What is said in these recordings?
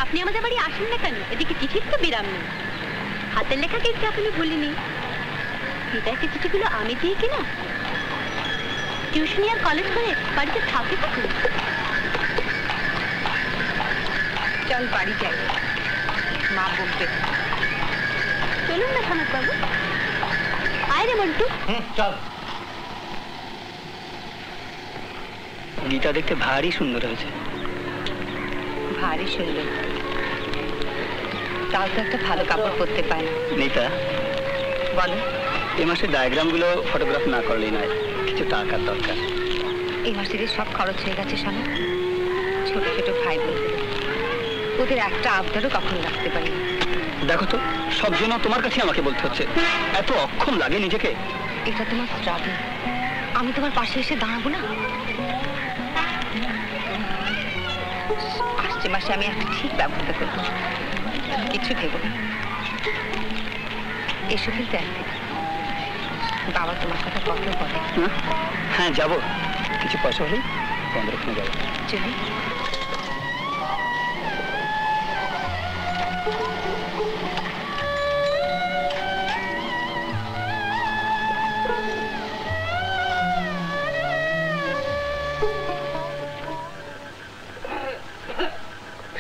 আপনি আমাদের বাড়ি আসেন না কেন? এদিকে চিঠির তো বিরাম নেই। হাতের লেখা কিছু আপনি ভুলিনি। বিদায়কে চিঠিগুলো আমি দিই কিনা? টিউশনি আর কলেজ করে বাড়িতে থাকে থাকুন। চল বাড়ি যাই, মা বলবে। চলুন না সনক বাবু। আয় রে মন্টু। চল। গীতা দেখতে ভারী সুন্দর হয়েছে। ভারী সুন্দর, তাও তো একটা ভালো কাপড় পরতে পারে। নিতা বলো। এই মাসে ডায়াগ্রামগুলো ফটোগ্রাফ না করলেই নয়, কিছু টাকার দরকার। এই মাসের সব খরচ হয়ে গেছে শোনো। ছোট ছোট ভাই বোনদের ওদের একটা আবদারও কখনো রাখতে পারি। দেখো তো, সব জন্য তোমার কাছে আমাকে বলতে হচ্ছে। এত অক্ষম লাগে নিজেকে। এটা তোমার স্ট্রাগল, আমি তোমার পাশে এসে দাঁড়াবো না? আসছে মাসে আমি একটা ঠিক ব্যবস্থা করবো, কিছু ভেবো না। এসো কিন্তু একদিন, বাবা তোমার কথা কত বলে। হ্যাঁ যাবো, কিছু পয়সা হলেই তোমাদের ওখানে যাবো। চলি।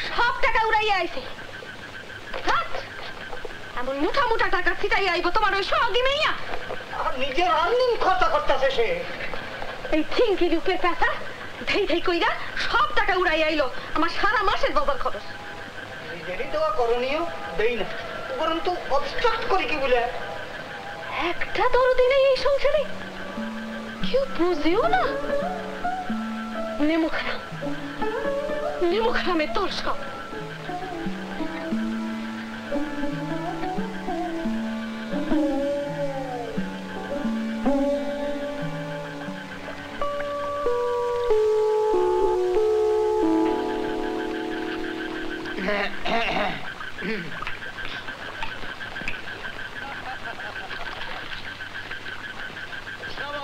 সব টাকা উড়াইয়া আইছে। এমন মুঠা মুঠা টাকা ছিটাই আইব তোমার ওই সঙ্গী মেইয়া। নিজের আর্নিং খরচা করতেছে সে। এই থিঙ্কি রূপের পেশা ধেই ধেই কইরা সব টাকা উড়াই আইলো আমার সারা মাসের বাজার খরচ। নিজেরই দেওয়া করণীয় দেই না, উপরন্তু অবস্ট্রাক্ট করি কি বলে। একটা দরদি নেই এই সংসারে, কেউ বুঝেও না। নেমুখারাম, নেমুখারামের তোর সব।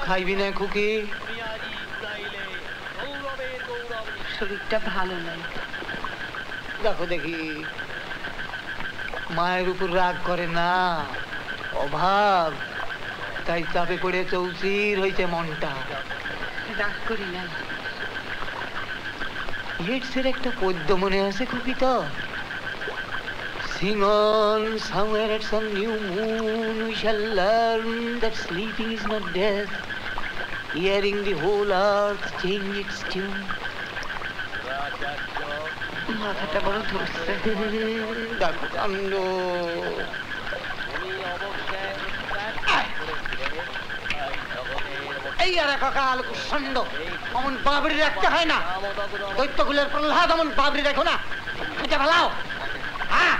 খাইবি না খুকি? শরীরটা ভালো নয়। দেখো দেখি, মায়ের উপর রাগ করে না, অভাব, তাই চাপে পড়ে চৌচির হয়েছে মনটা। রাগ করি না। হিটসের একটা পদ্য মনে আছে খুকি তো? Sing on, somewhere at some new moon we shall learn that sleeping is not death, hearing the whole earth change its tune. মাথাটা বড় ধরছে। দেখো কাণ্ড। এই আর কাকাল কুষণ্ড অমন বাবরি রাখতে হয় না। দৈত্যকুলের প্রহ্লাদ অমন বাবরি রাখো না, খুঁজে ভালাও। হ্যাঁ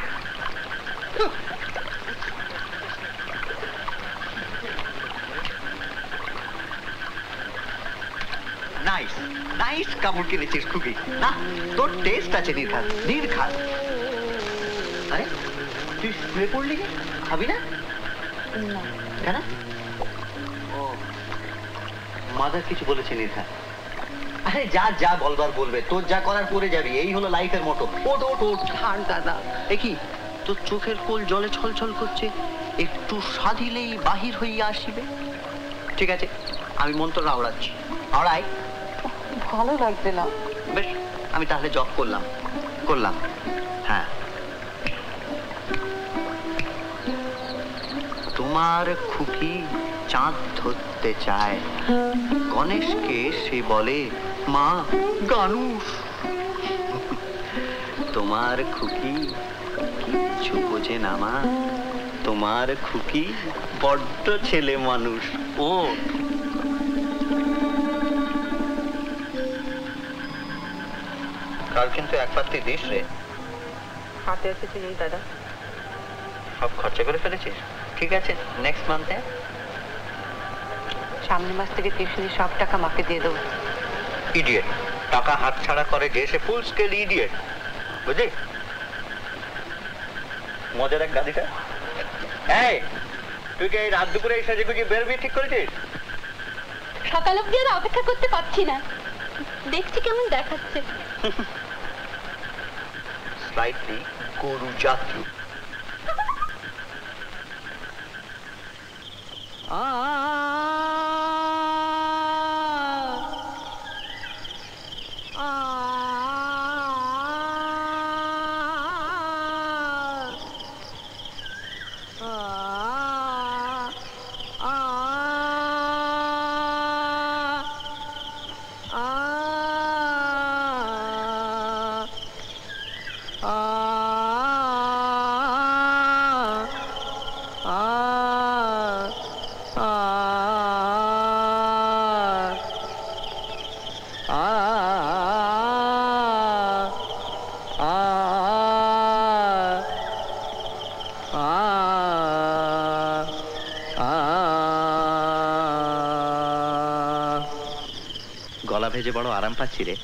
নাইস নাইস কাপড় কিনেছিস খুকি। না তোর টেস্ট আছে নির্ঘাত নির্ঘাত। আরে তুই শুয়ে পড়লি, খাবি না কেন? ও মাদার কিছু বলেছে নির্ঘাত? আরে যা যা বলবার বলবে, তোর যা করার করে যাবি, এই হলো লাইফের মতো। ওট ওট ওট। ছাড় দাদা। এ কি তোর চোখের কোল জলে ছলছল করছে, একটু সাধিলেই বাহির হইয়া আসিবে। ঠিক আছে, আমি মন্ত্র আওড়াচ্ছি, আওড়াই। ভালো লাগছে না। বেশ, আমি তাহলে জব করলাম। হ্যাঁ, তোমার খুকি চাঁদ ধরতে চায়, গণেশকে সে বলে মা গানুষ। তোমার খুকি কিচ্ছু বোঝে না মা, তোমার খুকি বড্ড ছেলে মানুষ। ও কাল কিন্তু এক পাত্তি দিস রে। হাতে আছে চিনি দাদা। সব খরচা করে ফেলেছিস? ঠিক আছে, নেক্সট মান্থে। সামনের মাস থেকে টিউশনি সব টাকা মাকে দিয়ে দেবো। ইডিয়েট, টাকা হাত ছাড়া করে যে সে ফুল স্কেল ইডিয়েট, বুঝলি? মজার এক গাদিটা। এই তুই কি এই রাত দুপুরে এই সাজে গুজে বেরবি ঠিক করেছিস? সকাল অব্দি আর অপেক্ষা করতে পারছি না, দেখছি কেমন দেখাচ্ছে। ফ্লাইট নেই, গরু যাত্রী। গলা ভেজে বড় আরাম পাচ্ছি রে।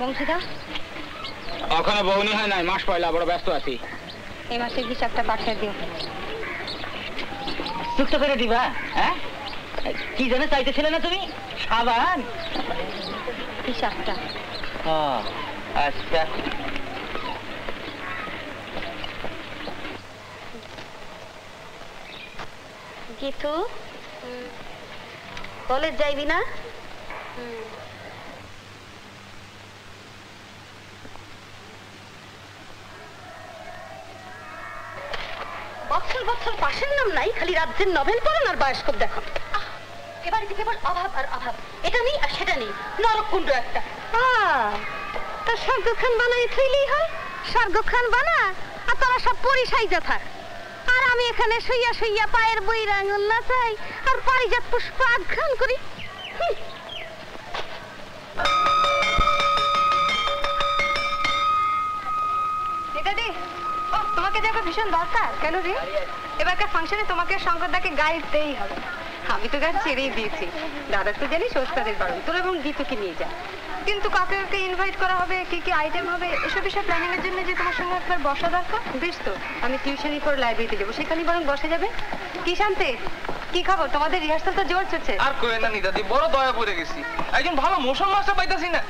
বংশীদা, ওখানে বউনি হয় নাই, মাস পয়লা, বড় ব্যস্ত আছি। এই মাসের হিসাবটা পাঠিয়ে দিও। চুক্ত করে দিবা? হ্যাঁ, কি জানে চাইতেছিলে না তুমি? সাবান হিসাবটা। আচ্ছা, গীতু, কলেজ যাইবি না? বছর বছর পাশের নাম নাই, খালি রাজ্যের নভেল পড়েন আর বায়োস্কোপ দেখো। এবার কেবল অভাব আর অভাব, এটা নেই আর সেটা নেই, নরককুণ্ড একটা। তা স্বর্গ খান বানাই থইলেই হয়, স্বর্গ খান বানা আর তোরা সব পরিসাইজা থাক, আর আমি এখানে শুইয়া শুইয়া পায়ের বই আঙুল নাচাই আর পারিজাত পুষ্প আঘ্রাণ করি। তোমাকে দেখো ভীষণ দরকার। কেন রে? এবারকার ফাংশনে তোমাকে শঙ্করদাকে গাইতেই হবে। আমি তো গান ছেড়েই দিয়েছি, দাদা তো জানিস ওস্তাদের বারণ, তোর এবং গীতুকে নিয়ে যা। কিন্তু কাকে কাকে ইনভাইট করা হবে, কি কি আইটেম হবে, এসব বিষয় প্ল্যানিং এর জন্য যে তোমার সঙ্গে একবার বসা দরকার। বেশ তো, আমি টিউশনি করে লাইব্রেরিতে যাবো, সেখানে বরং বসে যাবে। কি শান্তি, কি খবর? তোমাদের রিহার্সাল তো জোর চলছে। আর কই না নি দাদি, বড় দয়া পড়ে গেছি, একজন ভালো মোশন মাস্টার পাইতাছি না।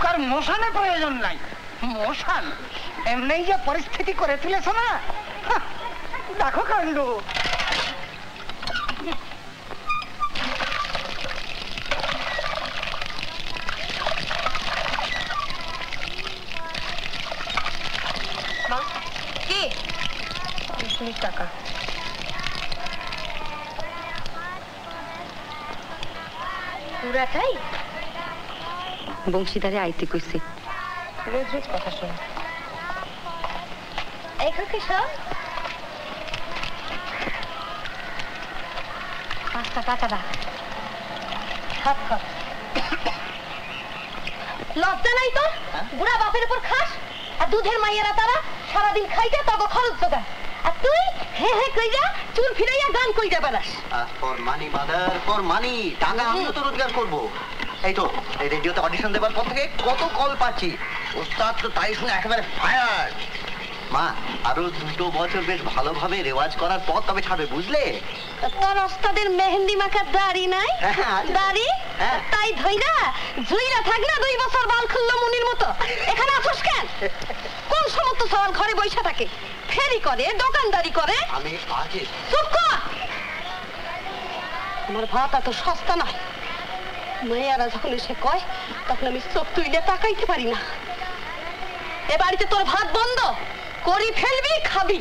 কার মোশনের প্রয়োজন নাই। মোশন এমনি যে পরিস্থিতি করে তুলেছ না, দেখো কাণ্ড। কি 20 টাকা? পুরাটাই বংশীদারে আইতে কইছে, রোজ রোজ কথা শোনো। এখন কি সব 5 টাকা দাও। লজ্জা নাই তোর? বুড়া বাপের উপর খাস, আর দুধের মাইয়েরা তারা সারাদিন খাইতে তবে খরচ জোগায়, আর তুই হে হে কইরা চুল ফিরাইয়া গান কইরা বেড়াস। For money mother, for money. টাকা আমিও তো রোজগার করবো। এই তো এই রেডিওতে অডিশন দেবার পর থেকে কত কল পাচ্ছি, ওস্তাদ তো তাই শুনে একেবারে ফায়ার। মা, আরো 2 বছর বেশ ভালোভাবে রেওয়াজ করার পর তবে ছাড়বে, বুঝলে? তোর ওস্তাদের মেহেন্দি মাখার দাড়ি নাই? দাড়ি তাই ধইরা ঝুইরা থাক না, 2 বছর বাল খুললো মুনির মতো। এখানে আসুস কেন? কোন সমস্ত সওয়াল ঘরে বইসা থাকে, ফেরি করে, দোকানদারি করে। আমি আগে চুপ কর, আমার ভাত এত সস্তা নয়। মাইয়ারা যখন এসে কয় তখন আমি চোখ তুইলে তাকাইতে পারি না। এ বাড়িতে তোর ভাত বন্ধ, করি ফেলবি খাবি।